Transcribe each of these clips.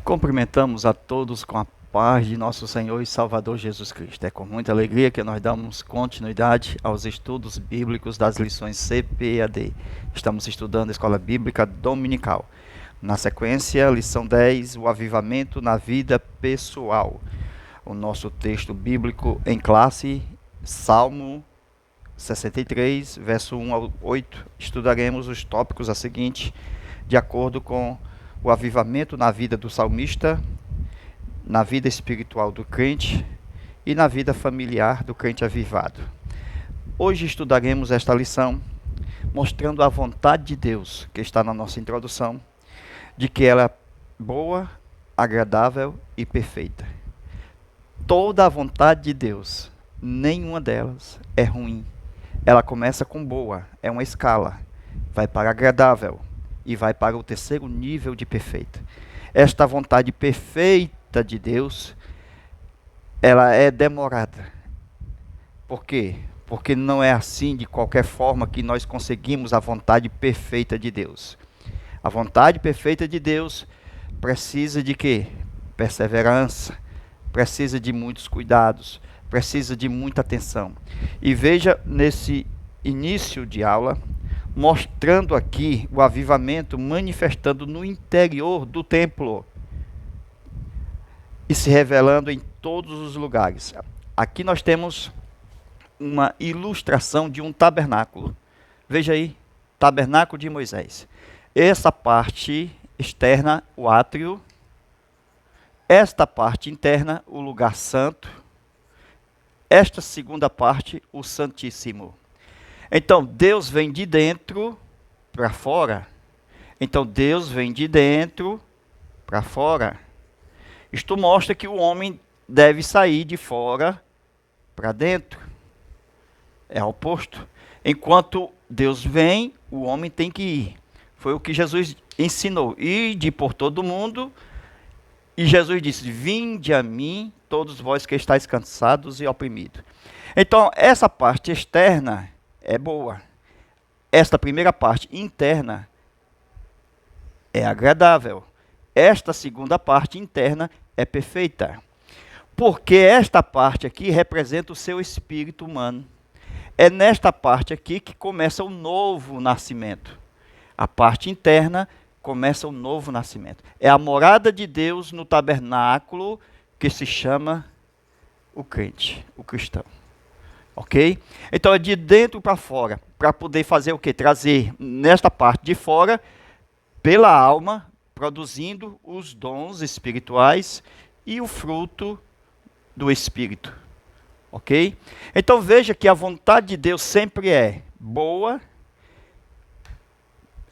Cumprimentamos a todos com a paz de nosso Senhor e Salvador Jesus Cristo. É com muita alegria que nós damos continuidade aos estudos bíblicos das lições CPAD. Estamos estudando a Escola Bíblica Dominical. Na sequência, lição 10, o avivamento na vida pessoal. O nosso texto bíblico em classe, Salmo 63, verso 1 ao 8. Estudaremos os tópicos a seguinte, de acordo com o avivamento na vida do salmista, na vida espiritual do crente e na vida familiar do crente avivado. Hoje estudaremos esta lição mostrando a vontade de Deus, que está na nossa introdução, de que ela é boa, agradável e perfeita. Toda a vontade de Deus, nenhuma delas é ruim. Ela começa com boa, é uma escala, vai para agradável e vai para o terceiro nível de perfeita. Esta vontade perfeita de Deus, ela é demorada. Por quê? Porque não é assim de qualquer forma que nós conseguimos a vontade perfeita de Deus. A vontade perfeita de Deus precisa de quê? Perseverança, precisa de muitos cuidados, precisa de muita atenção. E veja nesse início de aula, mostrando aqui o avivamento manifestando no interior do templo e se revelando em todos os lugares. Aqui nós temos uma ilustração de um tabernáculo. Veja aí, tabernáculo de Moisés. Essa parte externa, o átrio. Esta parte interna, o lugar santo. Esta segunda parte, o Santíssimo. Então, Deus vem de dentro para fora. Então, Deus vem de dentro para fora. Isto mostra que o homem deve sair de fora para dentro. É o oposto. Enquanto Deus vem, o homem tem que ir. Foi o que Jesus ensinou. Ide por todo mundo. E Jesus disse, vinde a mim, todos vós que estáis cansados e oprimidos. Então, essa parte externa é boa. Esta primeira parte interna é agradável. Esta segunda parte interna é perfeita. Porque esta parte aqui representa o seu espírito humano. É nesta parte aqui que começa o novo nascimento. A parte interna começa o novo nascimento. É a morada de Deus no tabernáculo que se chama o crente, o cristão. Ok? Então é de dentro para fora, para poder fazer o quê? Trazer nesta parte de fora, pela alma, produzindo os dons espirituais e o fruto do Espírito. Ok? Então veja que a vontade de Deus sempre é boa,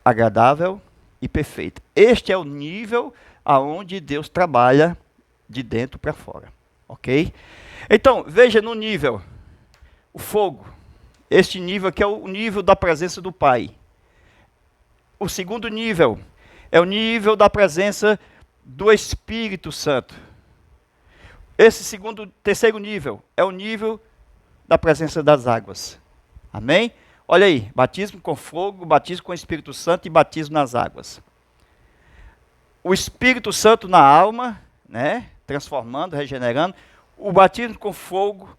agradável e perfeita. Este é o nível aonde Deus trabalha de dentro para fora. Ok? Então veja no nível. O fogo, este nível aqui é o nível da presença do Pai. O segundo nível é o nível da presença do Espírito Santo. Esse terceiro nível é o nível da presença das águas. Amém? Olha aí, batismo com fogo, batismo com o Espírito Santo e batismo nas águas. O Espírito Santo na alma, né, transformando, regenerando. O batismo com fogo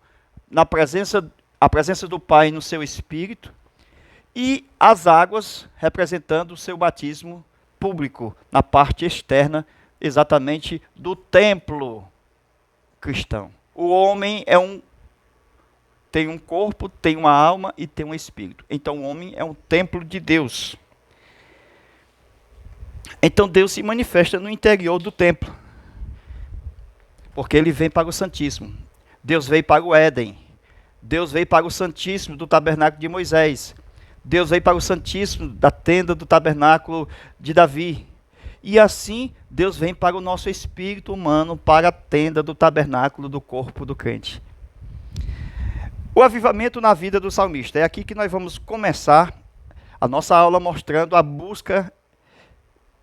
na presença a presença do Pai no seu espírito, e as águas representando o seu batismo público, na parte externa, exatamente do templo cristão. O homem tem um corpo, tem uma alma e tem um espírito. Então o homem é um templo de Deus. Então Deus se manifesta no interior do templo, porque ele vem para o Santíssimo. Deus veio para o Éden. Deus veio para o Santíssimo do tabernáculo de Moisés. Deus veio para o Santíssimo da tenda do tabernáculo de Davi. E assim, Deus vem para o nosso espírito humano, para a tenda do tabernáculo do corpo do crente. O avivamento na vida do salmista. É aqui que nós vamos começar a nossa aula mostrando a busca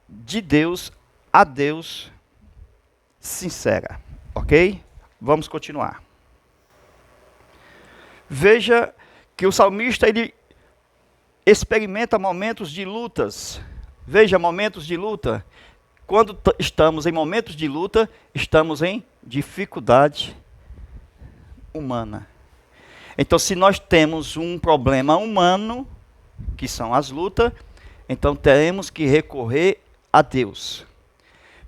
de Deus a Deus sincera. Ok? Vamos continuar. Veja que o salmista ele experimenta momentos de lutas. Veja, momentos de luta. quando estamos em momentos de luta, estamos em dificuldade humana. Então, se nós temos um problema humano, que são as lutas, então temos que recorrer a Deus.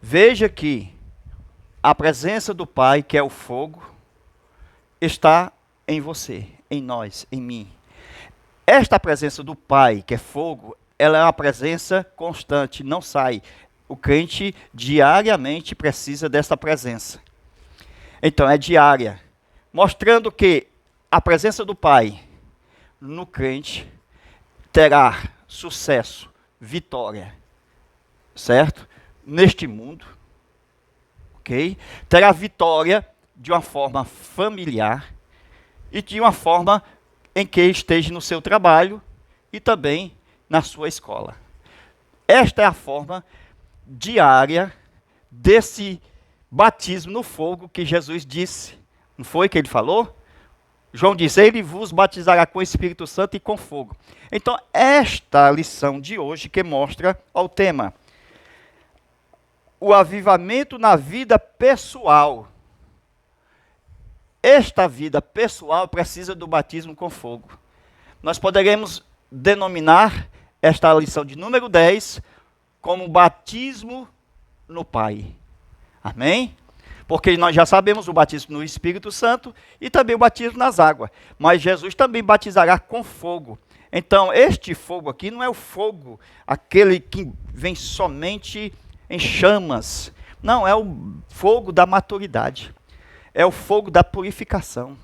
Veja que a presença do Pai, que é o fogo, está em você, em nós, em mim. Esta presença do Pai, que é fogo, ela é uma presença constante, não sai. O crente diariamente precisa dessa presença. Então é diária, mostrando que a presença do Pai no crente terá sucesso, vitória, certo? Neste mundo, ok? Terá vitória de uma forma familiar e de uma forma em que esteja no seu trabalho e também na sua escola. Esta é a forma diária desse batismo no fogo que Jesus disse. Não foi que ele falou? João disse, ele vos batizará com o Espírito Santo e com fogo. Então, esta lição de hoje que mostra o tema. O avivamento na vida pessoal. Esta vida pessoal precisa do batismo com fogo. Nós poderemos denominar esta lição de número 10 como batismo no Pai. Amém? Porque nós já sabemos o batismo no Espírito Santo e também o batismo nas águas. Mas Jesus também batizará com fogo. Então, este fogo aqui não é o fogo, aquele que vem somente em chamas. Não, é o fogo da maturidade. É o fogo da purificação.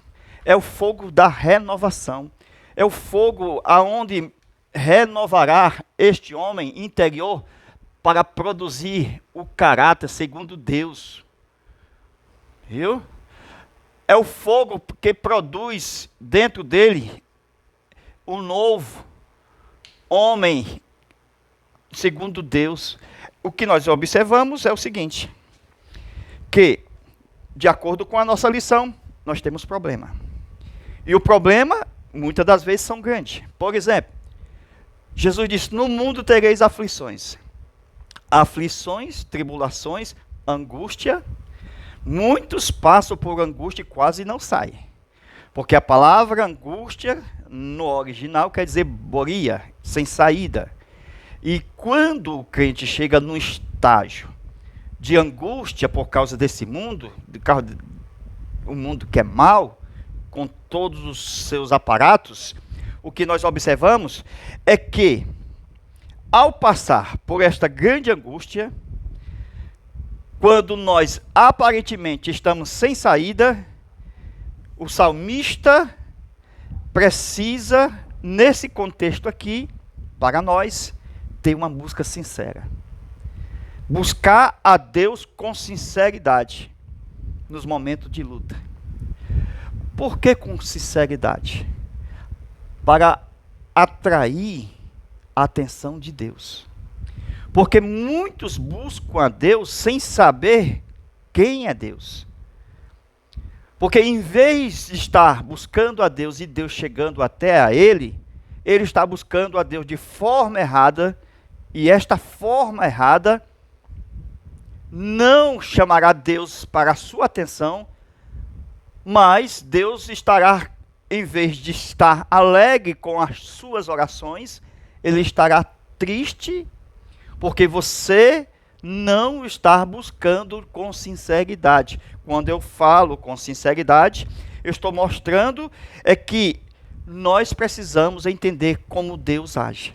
É o fogo da renovação. É o fogo aonde renovará este homem interior para produzir o caráter segundo Deus. Viu? É o fogo que produz dentro dele um novo homem segundo Deus. O que nós observamos é o seguinte, que de acordo com a nossa lição, nós temos problema. E o problema, muitas das vezes, são grandes. Por exemplo, Jesus disse, no mundo tereis aflições. Aflições, tribulações, angústia. Muitos passam por angústia e quase não saem. Porque a palavra angústia, no original, quer dizer boria, sem saída. E quando o crente chega num estágio de angústia por causa desse mundo, o mundo que é mau, com todos os seus aparatos, o que nós observamos é que, ao passar por esta grande angústia, quando nós aparentemente estamos sem saída, o salmista precisa, nesse contexto aqui, para nós, ter uma busca sincera. Buscar a Deus com sinceridade nos momentos de luta. Por que com sinceridade? Para atrair a atenção de Deus. Porque muitos buscam a Deus sem saber quem é Deus. Porque em vez de estar buscando a Deus e Deus chegando até a ele está buscando a Deus de forma errada, e esta forma errada não chamará Deus para a sua atenção, mas Deus estará, em vez de estar alegre com as suas orações, ele estará triste, porque você não está buscando com sinceridade. Quando eu falo com sinceridade, eu estou mostrando que nós precisamos entender como Deus age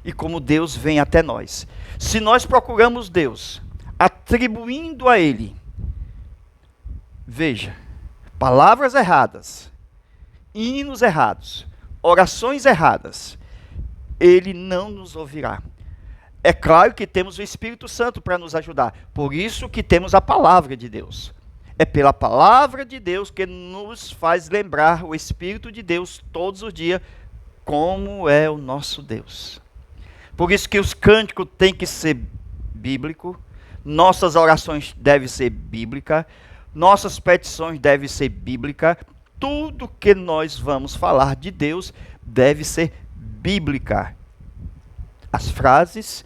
e como Deus vem até nós. Se nós procuramos Deus, atribuindo a Ele, veja, palavras erradas, hinos errados, orações erradas, Ele não nos ouvirá. É claro que temos o Espírito Santo para nos ajudar, por isso que temos a palavra de Deus. É pela palavra de Deus que nos faz lembrar o Espírito de Deus todos os dias, como é o nosso Deus. Por isso que os cânticos têm que ser bíblicos, nossas orações devem ser bíblicas, nossas petições devem ser bíblicas, tudo que nós vamos falar de Deus deve ser bíblica. As frases,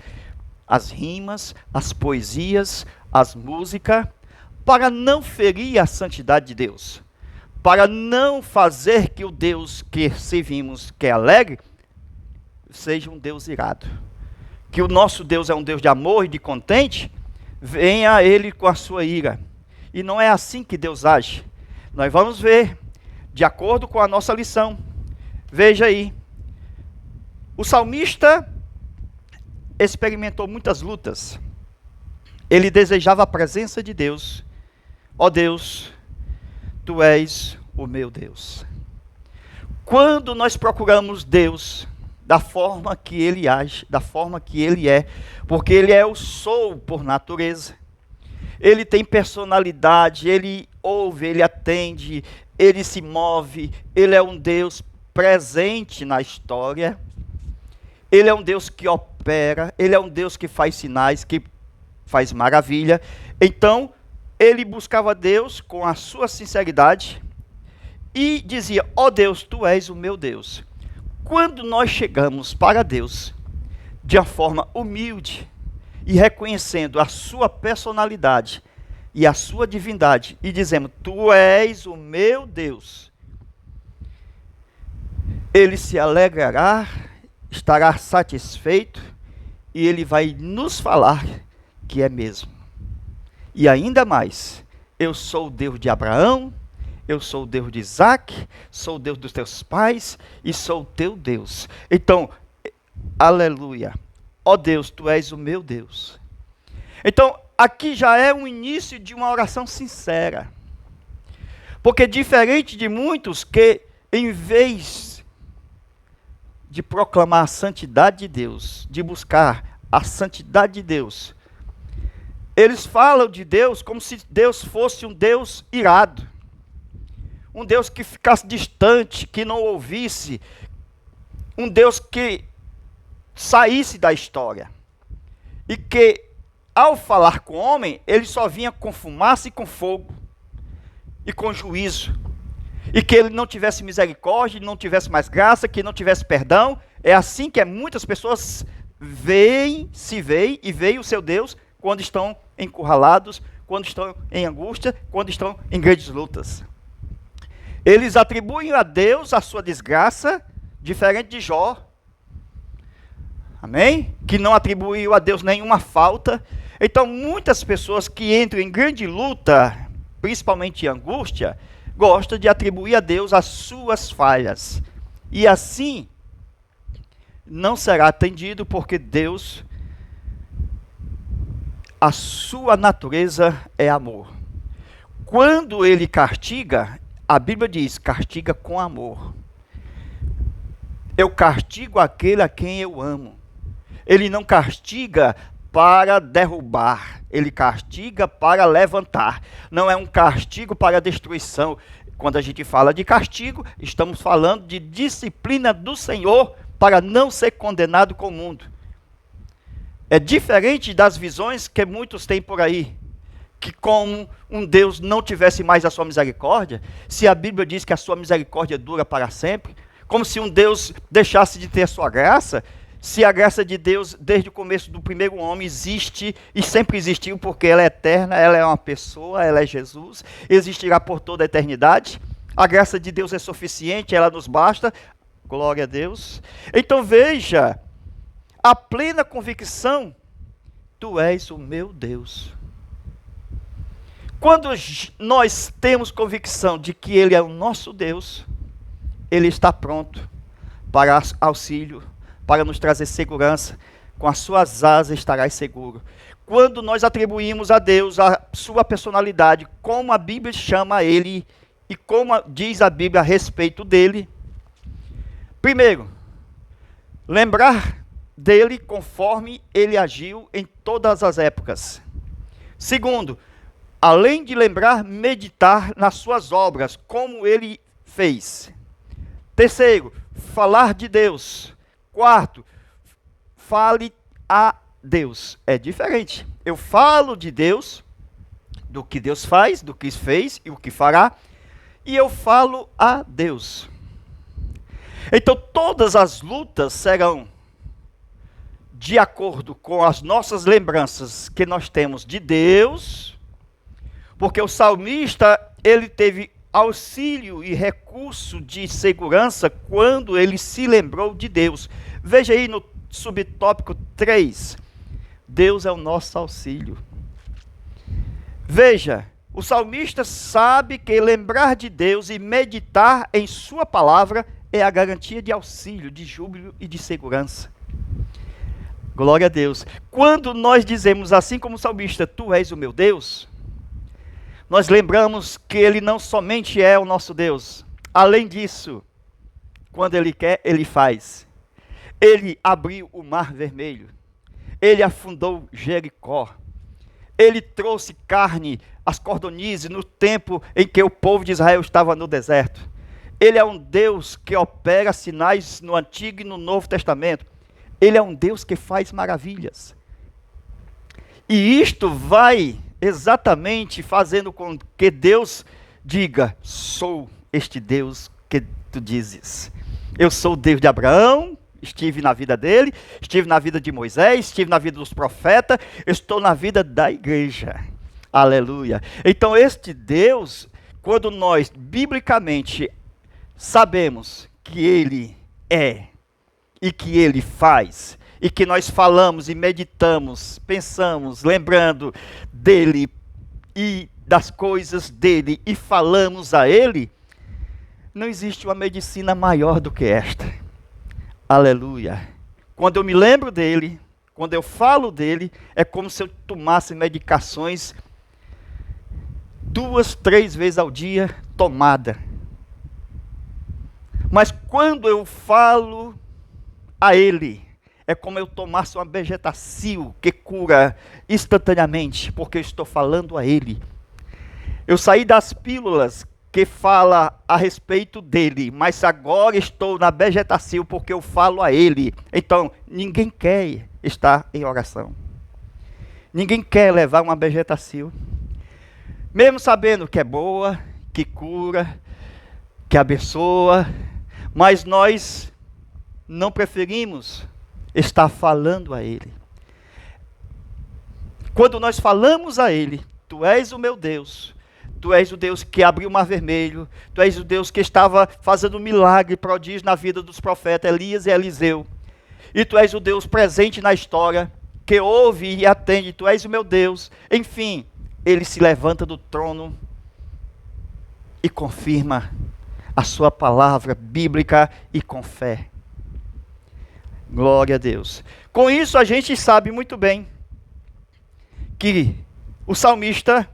as rimas, as poesias, as músicas, para não ferir a santidade de Deus, para não fazer que o Deus que servimos, que é alegre, seja um Deus irado. Que o nosso Deus é um Deus de amor e de contente, venha ele com a sua ira. E não é assim que Deus age. Nós vamos ver, de acordo com a nossa lição. Veja aí. O salmista experimentou muitas lutas. Ele desejava a presença de Deus. Ó Deus, Tu és o meu Deus. Quando nós procuramos Deus da forma que Ele age, da forma que Ele é, porque Ele é o sou por natureza, Ele tem personalidade, Ele ouve, Ele atende, Ele se move, Ele é um Deus presente na história, Ele é um Deus que opera, Ele é um Deus que faz sinais, que faz maravilha. Então, ele buscava Deus com a sua sinceridade e dizia: ó Deus, Tu és o meu Deus. Quando nós chegamos para Deus de uma forma humilde e reconhecendo a sua personalidade e a sua divindade e dizemos: Tu és o meu Deus, Ele se alegrará, estará satisfeito e Ele vai nos falar que é mesmo. E ainda mais, eu sou o Deus de Abraão, eu sou o Deus de Isaac, sou o Deus dos teus pais e sou o teu Deus. Então, aleluia. Ó Deus, Tu és o meu Deus. Então, aqui já é um início de uma oração sincera. Porque diferente de muitos que, em vez de proclamar a santidade de Deus, de buscar a santidade de Deus, eles falam de Deus como se Deus fosse um Deus irado. Um Deus que ficasse distante, que não ouvisse. Um Deus que saísse da história. E que, ao falar com o homem, ele só vinha com fumaça e com fogo. E com juízo. E que ele não tivesse misericórdia, não tivesse mais graça, que não tivesse perdão. É assim que muitas pessoas veem o seu Deus quando estão encurralados, quando estão em angústia, quando estão em grandes lutas. Eles atribuem a Deus a sua desgraça, diferente de Jó. Amém? Que não atribuiu a Deus nenhuma falta. Então, muitas pessoas que entram em grande luta, principalmente em angústia, gostam de atribuir a Deus as suas falhas. E assim, não será atendido, porque Deus, a sua natureza é amor. Quando Ele castiga, a Bíblia diz: castiga com amor. Eu castigo aquele a quem eu amo. Ele não castiga para derrubar, Ele castiga para levantar. Não é um castigo para destruição. Quando a gente fala de castigo, estamos falando de disciplina do Senhor para não ser condenado com o mundo. É diferente das visões que muitos têm por aí, que como um Deus não tivesse mais a sua misericórdia, se a Bíblia diz que a sua misericórdia dura para sempre, como se um Deus deixasse de ter a sua graça, se a graça de Deus, desde o começo do primeiro homem, existe e sempre existiu, porque ela é eterna, ela é uma pessoa, ela é Jesus, existirá por toda a eternidade. A graça de Deus é suficiente, ela nos basta, glória a Deus. Então veja, a plena convicção: Tu és o meu Deus. Quando nós temos convicção de que Ele é o nosso Deus, Ele está pronto para auxílio, para nos trazer segurança. Com as suas asas estarás seguro. Quando nós atribuímos a Deus a sua personalidade, como a Bíblia chama Ele e como diz a Bíblia a respeito dele, primeiro, lembrar dele conforme ele agiu em todas as épocas. Segundo, além de lembrar, meditar nas suas obras, como ele fez. Terceiro, falar de Deus. Quarto, fale a Deus. É diferente. Eu falo de Deus, do que Deus faz, do que fez e o que fará, e eu falo a Deus. Então todas as lutas serão de acordo com as nossas lembranças que nós temos de Deus, porque o salmista, ele teve auxílio e recurso de segurança quando ele se lembrou de Deus. Veja aí no subtópico 3, Deus é o nosso auxílio. Veja, o salmista sabe que lembrar de Deus e meditar em sua palavra é a garantia de auxílio, de júbilo e de segurança. Glória a Deus. Quando nós dizemos assim como o salmista, tu és o meu Deus, nós lembramos que ele não somente é o nosso Deus. Além disso, quando ele quer, ele faz. Ele abriu o mar vermelho. Ele afundou Jericó. Ele trouxe carne às cordonizes no tempo em que o povo de Israel estava no deserto. Ele é um Deus que opera sinais no Antigo e no Novo Testamento. Ele é um Deus que faz maravilhas. E isto vai exatamente fazendo com que Deus diga, sou este Deus que tu dizes. Eu sou o Deus de Abraão, estive na vida dele, estive na vida de Moisés, estive na vida dos profetas, estou na vida da igreja. Aleluia. Então este Deus, quando nós biblicamente sabemos que ele é, e que ele faz, e que nós falamos e meditamos, pensamos, lembrando dele e das coisas dele, e falamos a ele, não existe uma medicina maior do que esta. Aleluia. Quando eu me lembro dele, quando eu falo dele, é como se eu tomasse medicações 2, 3 vezes ao dia, tomada. Mas quando eu falo a ele, é como eu tomasse uma bezetacil que cura instantaneamente, porque eu estou falando a ele. Eu saí das pílulas que fala a respeito dele, mas agora estou na bezetacil porque eu falo a ele. Então, ninguém quer estar em oração. Ninguém quer levar uma bezetacil. Mesmo sabendo que é boa, que cura, que abençoa, mas nós não preferimos estar falando a ele. Quando nós falamos a ele, tu és o meu Deus, tu és o Deus que abriu o mar vermelho, tu és o Deus que estava fazendo milagre, prodígio na vida dos profetas Elias e Eliseu, e tu és o Deus presente na história, que ouve e atende, tu és o meu Deus. Enfim, ele se levanta do trono e confirma a sua palavra bíblica e com fé. Glória a Deus. Com isso a gente sabe muito bem que o salmista,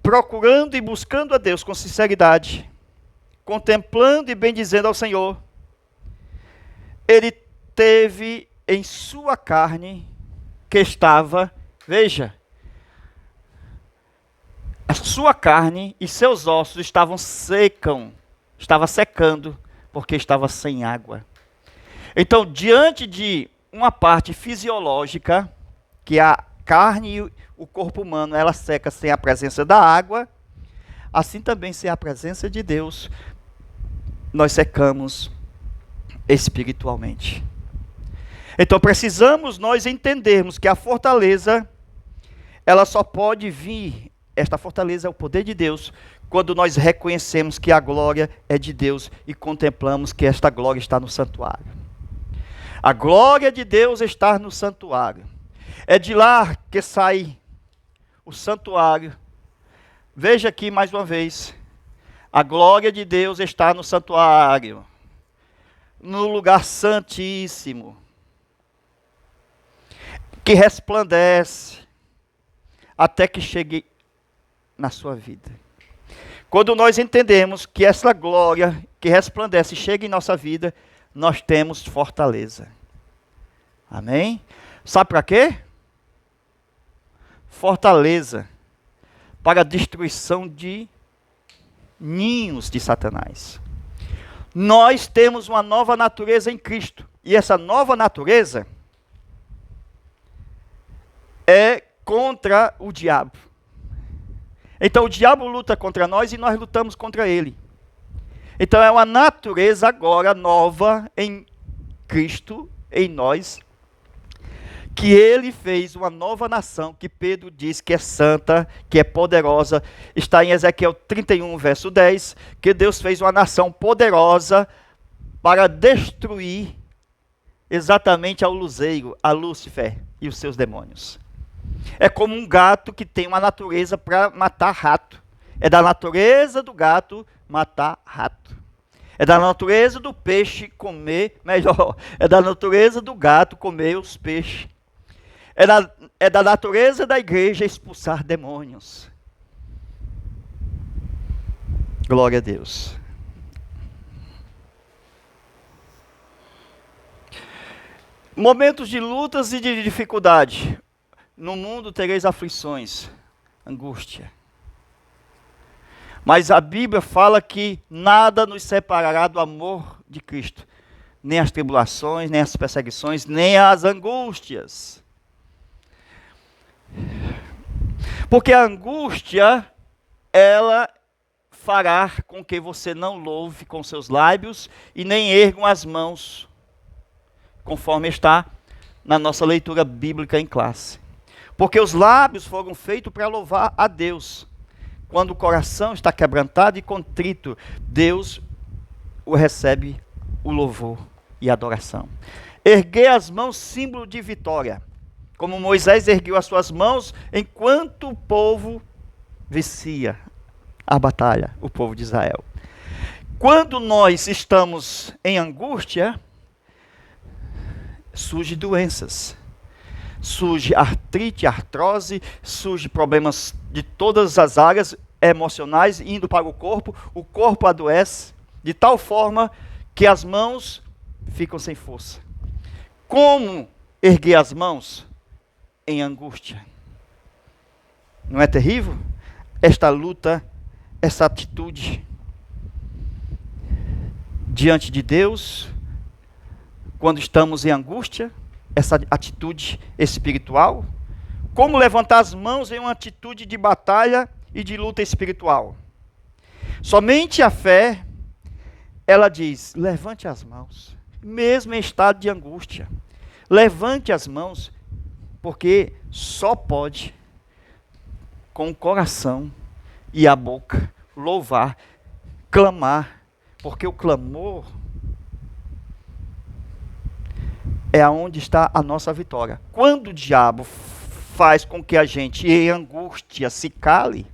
procurando e buscando a Deus com sinceridade, contemplando e bendizendo ao Senhor, ele teve em sua carne que estava, veja, a sua carne e seus ossos estavam secando, porque estava sem água. Então, diante de uma parte fisiológica, que a carne e o corpo humano, ela seca sem a presença da água, assim também sem a presença de Deus, nós secamos espiritualmente. Então, precisamos nós entendermos que a fortaleza, ela só pode vir, esta fortaleza é o poder de Deus, quando nós reconhecemos que a glória é de Deus e contemplamos que esta glória está no santuário. A glória de Deus está no santuário. É de lá que sai o santuário. Veja aqui mais uma vez. A glória de Deus está no santuário, no lugar santíssimo, que resplandece até que chegue na sua vida. Quando nós entendemos que essa glória que resplandece chega em nossa vida, nós temos fortaleza. Amém? Sabe para quê? Fortaleza para a destruição de ninhos de Satanás. Nós temos uma nova natureza em Cristo. E essa nova natureza é contra o diabo. Então o diabo luta contra nós e nós lutamos contra ele. Então é uma natureza agora nova em Cristo, em nós, que ele fez uma nova nação, que Pedro diz que é santa, que é poderosa. Está em Ezequiel 31, verso 10, que Deus fez uma nação poderosa para destruir exatamente ao luzeiro, a Lúcifer e os seus demônios. É como um gato que tem uma natureza para matar rato. É da natureza do gato matar rato. É da natureza do peixe comer, melhor, é da natureza do gato comer os peixes. É da natureza da igreja expulsar demônios. Glória a Deus. Momentos de lutas e de dificuldade. No mundo tereis aflições, angústia. Mas a Bíblia fala que nada nos separará do amor de Cristo. Nem as tribulações, nem as perseguições, nem as angústias. Porque a angústia, ela fará com que você não louve com seus lábios e nem ergam as mãos, conforme está na nossa leitura bíblica em classe. Porque os lábios foram feitos para louvar a Deus. Quando o coração está quebrantado e contrito, Deus o recebe o louvor e a adoração. Erguer as mãos, símbolo de vitória. Como Moisés ergueu as suas mãos enquanto o povo vencia a batalha, o povo de Israel. Quando nós estamos em angústia, surgem doenças. Surge artrite, artrose, surge problemas de todas as áreas emocionais indo para o corpo adoece, de tal forma que as mãos ficam sem força. Como erguer as mãos? Em angústia. Não é terrível? Esta luta, essa atitude diante de Deus, quando estamos em angústia, essa atitude espiritual. Como levantar as mãos em uma atitude de batalha e de luta espiritual? Somente a fé, ela diz, levante as mãos, mesmo em estado de angústia. Levante as mãos, porque só pode, com o coração e a boca, louvar, clamar, porque o clamor é aonde está a nossa vitória. Quando o diabo faz com que a gente, em angústia, se cale,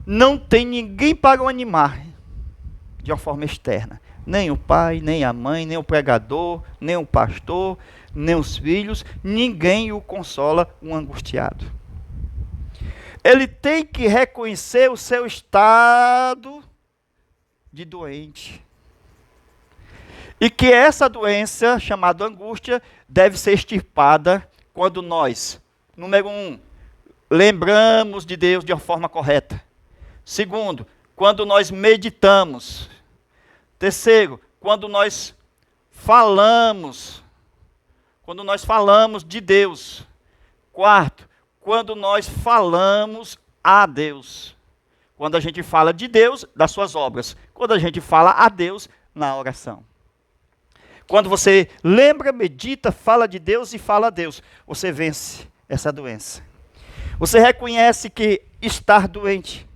não tem ninguém para o animar de uma forma externa. Nem o pai, nem a mãe, nem o pregador, nem o pastor, nem os filhos, ninguém o consola um angustiado. Ele tem que reconhecer o seu estado de doente. E que essa doença, chamada angústia, deve ser extirpada quando nós, número 1, lembramos de Deus de uma forma correta. Segundo, quando nós meditamos. Terceiro, quando nós falamos de Deus. Quarto, quando nós falamos a Deus. Quando a gente fala de Deus, das suas obras. Quando a gente fala a Deus, na oração. Quando você lembra, medita, fala de Deus e fala a Deus, você vence essa doença. Você reconhece que estar doente,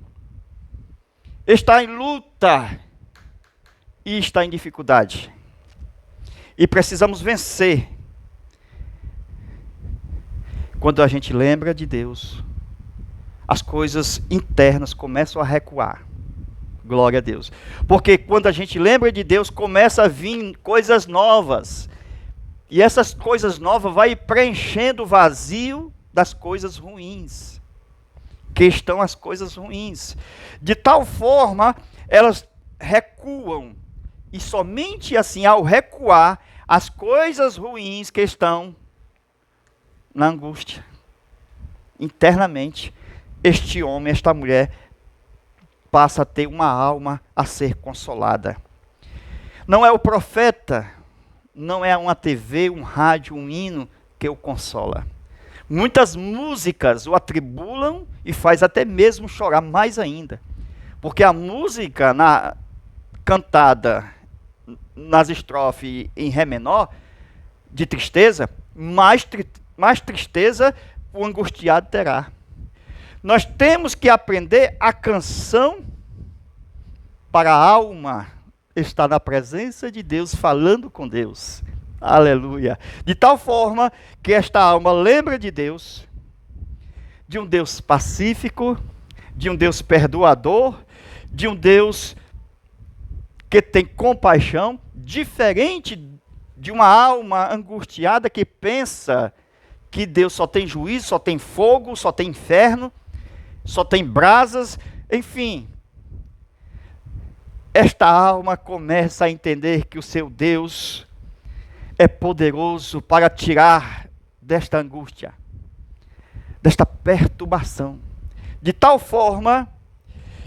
está em luta e está em dificuldade. E precisamos vencer. Quando a gente lembra de Deus, as coisas internas começam a recuar. Glória a Deus. Porque quando a gente lembra de Deus, começa a vir coisas novas. E essas coisas novas vai preenchendo o vazio das coisas ruins. Que estão as coisas ruins. De tal forma, elas recuam. E somente assim, ao recuar, as coisas ruins que estão na angústia, internamente, este homem, esta mulher, passa a ter uma alma a ser consolada. Não é o profeta, não é uma TV, um rádio, um hino que o consola. Muitas músicas o atribulam e faz até mesmo chorar mais ainda. Porque a música cantada nas estrofes em ré menor, de tristeza, mais tristeza o angustiado terá. Nós temos que aprender a canção para a alma estar na presença de Deus, falando com Deus. Aleluia. De tal forma que esta alma lembra de Deus, de um Deus pacífico, de um Deus perdoador, de um Deus que tem compaixão, diferente de uma alma angustiada que pensa que Deus só tem juízo, só tem fogo, só tem inferno, só tem brasas, enfim. Esta alma começa a entender que o seu Deus é poderoso para tirar desta angústia, desta perturbação, de tal forma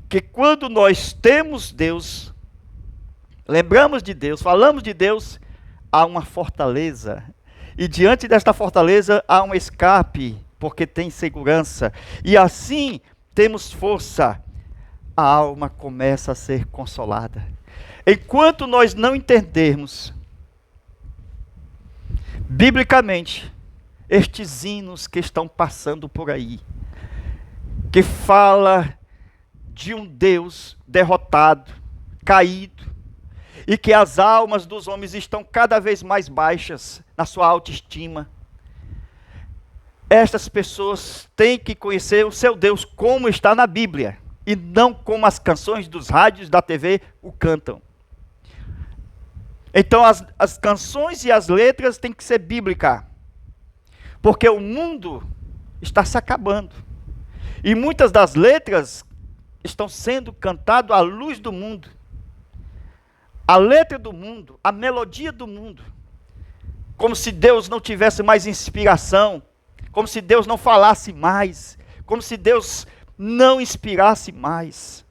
que quando nós temos Deus, lembramos de Deus, falamos de Deus, há uma fortaleza, e diante desta fortaleza há um escape, porque tem segurança, e assim temos força, a alma começa a ser consolada. Enquanto nós não entendermos biblicamente estes hinos que estão passando por aí, que fala de um Deus derrotado, caído, e que as almas dos homens estão cada vez mais baixas na sua autoestima. Estas pessoas têm que conhecer o seu Deus como está na Bíblia, e não como as canções dos rádios da TV o cantam. Então as canções e as letras têm que ser bíblicas, porque o mundo está se acabando. E muitas das letras estão sendo cantadas à luz do mundo. A letra do mundo, a melodia do mundo. Como se Deus não tivesse mais inspiração, como se Deus não falasse mais, como se Deus não inspirasse mais.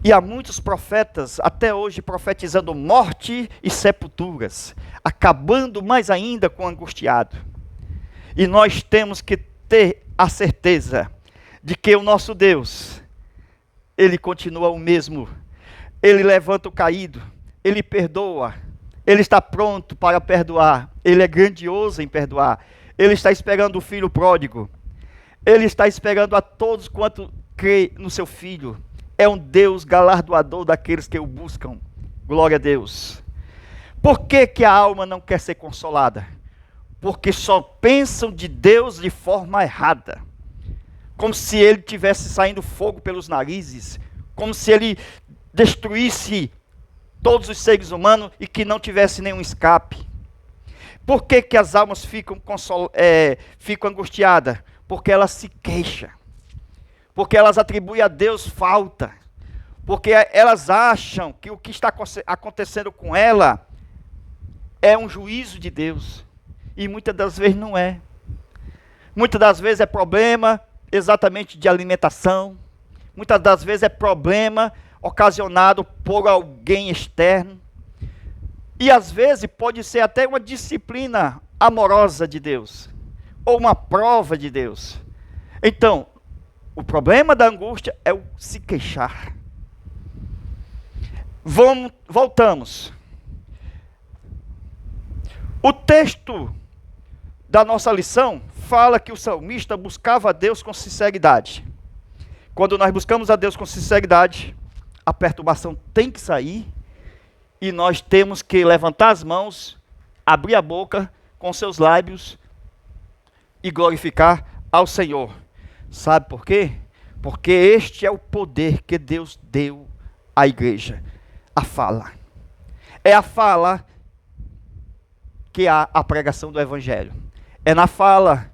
E há muitos profetas, até hoje, profetizando morte e sepulturas, acabando mais ainda com o angustiado. E nós temos que ter a certeza de que o nosso Deus, Ele continua o mesmo. Ele levanta o caído, Ele perdoa, Ele está pronto para perdoar, Ele é grandioso em perdoar, Ele está esperando o filho pródigo, Ele está esperando a todos quanto crê no seu Filho. É um Deus galardoador daqueles que o buscam. Glória a Deus. Por que que a alma não quer ser consolada? Porque só pensam de Deus de forma errada. Como se Ele tivesse saindo fogo pelos narizes, como se Ele destruísse todos os seres humanos e que não tivesse nenhum escape. Por que que as almas ficam angustiadas? Porque elas se queixam. Porque elas atribuem a Deus falta. Porque elas acham que o que está acontecendo com ela é um juízo de Deus. E muitas das vezes não é. Muitas das vezes é problema exatamente de alimentação. Muitas das vezes é problema ocasionado por alguém externo. E às vezes pode ser até uma disciplina amorosa de Deus. Ou uma prova de Deus. Então, o problema da angústia é o se queixar. Voltamos. O texto da nossa lição fala que o salmista buscava a Deus com sinceridade. Quando nós buscamos a Deus com sinceridade, a perturbação tem que sair e nós temos que levantar as mãos, abrir a boca com seus lábios e glorificar ao Senhor. Sabe por quê? Porque este é o poder que Deus deu à igreja. A fala. É a fala que há a pregação do Evangelho. É na fala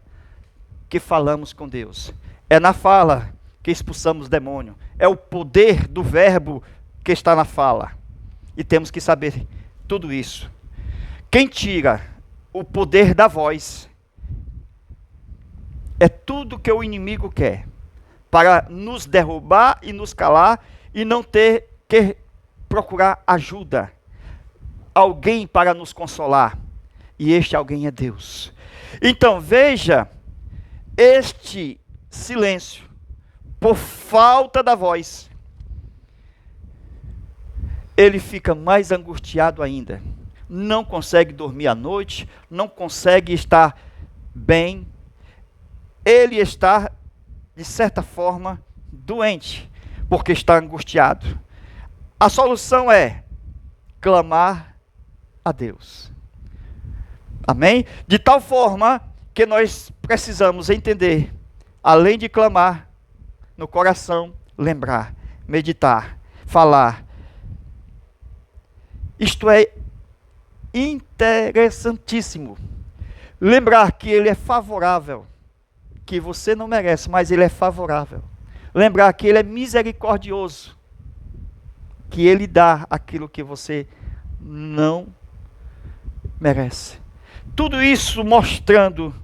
que falamos com Deus. É na fala que expulsamos demônio. É o poder do verbo que está na fala. E temos que saber tudo isso. Quem tira o poder da voz é tudo que o inimigo quer, para nos derrubar e nos calar e não ter que procurar ajuda, alguém para nos consolar, e este alguém é Deus. Então veja, este silêncio, por falta da voz, ele fica mais angustiado ainda, não consegue dormir à noite, não consegue estar bem. Ele está, de certa forma, doente, porque está angustiado. A solução é clamar a Deus. Amém? De tal forma que nós precisamos entender, além de clamar no coração, lembrar, meditar, falar. Isto é interessantíssimo. Lembrar que Ele é favorável, que você não merece, mas Ele é favorável. Lembrar que Ele é misericordioso, que Ele dá aquilo que você não merece. Tudo isso mostrando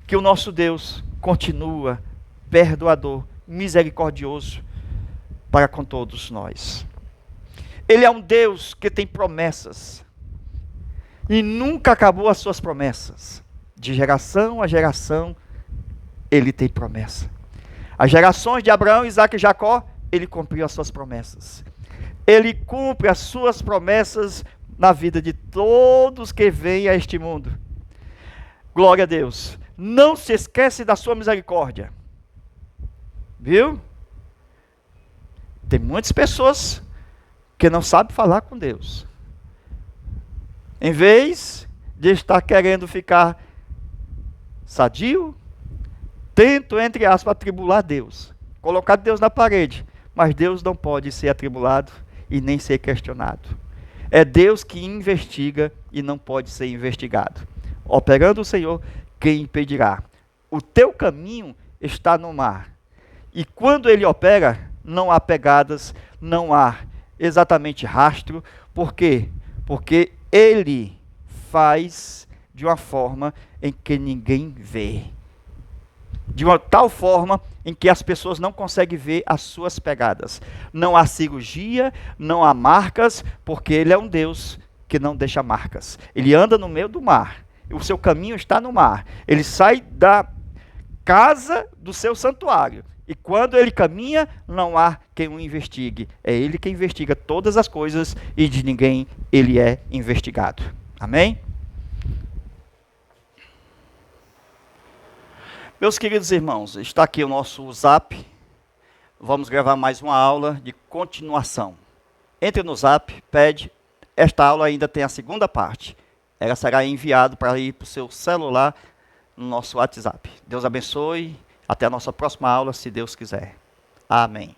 que o nosso Deus continua perdoador, misericordioso para com todos nós. Ele é um Deus que tem promessas e nunca acabou as suas promessas. De geração a geração, Ele tem promessa. As gerações de Abraão, Isaque e Jacó, Ele cumpriu as suas promessas. Ele cumpre as suas promessas na vida de todos que vêm a este mundo. Glória a Deus. Não se esquece da sua misericórdia. Viu? Tem muitas pessoas que não sabem falar com Deus. Em vez de estar querendo ficar sadio, tento, entre aspas, atribular Deus. Colocar Deus na parede. Mas Deus não pode ser atribulado e nem ser questionado. É Deus que investiga e não pode ser investigado. Operando o Senhor, quem impedirá? O teu caminho está no mar. E quando Ele opera, não há pegadas, não há exatamente rastro. Por quê? Porque Ele faz de uma forma em que ninguém vê. De uma tal forma em que as pessoas não conseguem ver as suas pegadas. Não há cirurgia, não há marcas, porque Ele é um Deus que não deixa marcas. Ele anda no meio do mar. O seu caminho está no mar. Ele sai da casa do seu santuário. E quando ele caminha, não há quem o investigue. É Ele que investiga todas as coisas e de ninguém Ele é investigado. Amém? Meus queridos irmãos, está aqui o nosso Zap. Vamos gravar mais uma aula de continuação. Entre no Zap, pede. Esta aula ainda tem a segunda parte. Ela será enviada para ir para o seu celular no nosso WhatsApp. Deus abençoe. Até a nossa próxima aula, se Deus quiser. Amém.